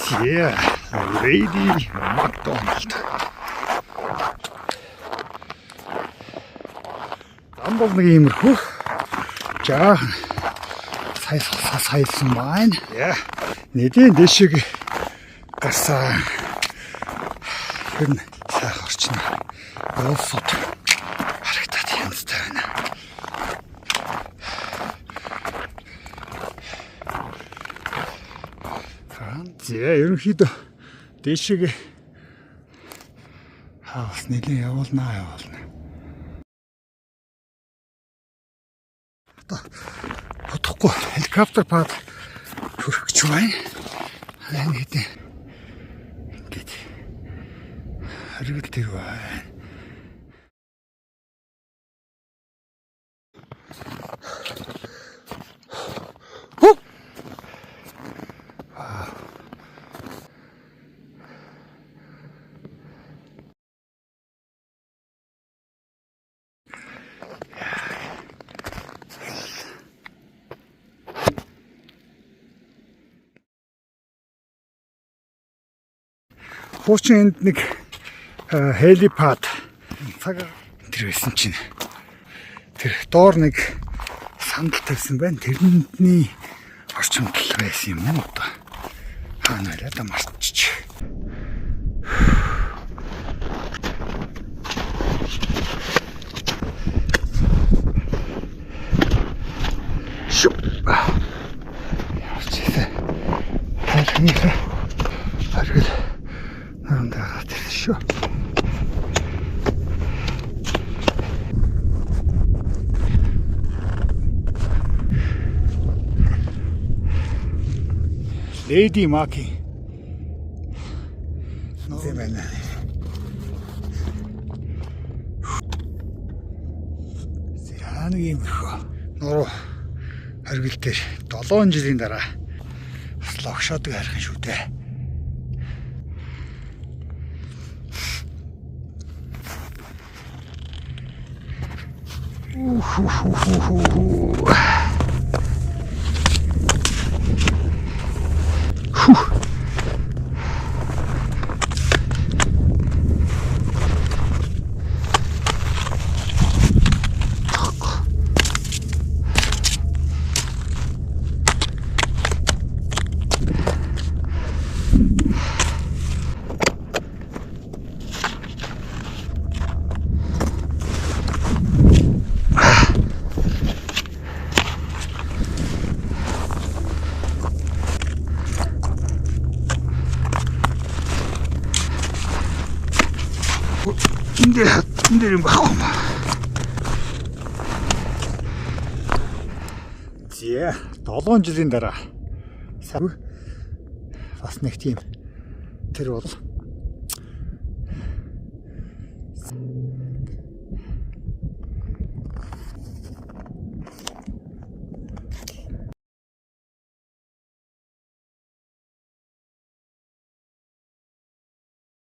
Yeah, Lady McDonald. Амбал нэг иймэрхүү жаахан сайсан байна. Яа, нэгэн дэшиг гарсан. Тэр нь сайхан орчин. Явсод харагдаад янзтай байна. За, ерөнхийдөө дэшиг хаас нэлээд явуулнаа. Бодохгүй helicopter pad хүрэх гэж байна. Ингээд харигд тэр байна. Хуучин энд нэг helipad цаг тэр байсан чинь тэр доор нэг сандал тавьсан байна. Тэрний орчимд байсан юм уу одоо хаана вэ да марччих. Шүп. Яарчээ. Харгал нарундагаад шүү. Lady Maki. Нэмэнэ. Яаныг юм хөө. Нуруу харгил дээр 7 жилийн дараа бас логшоодаг харах шүү дээ. Hindi rin ba ako ma? Зя, 7 жилийн дараа бас нэг тийм тэр бол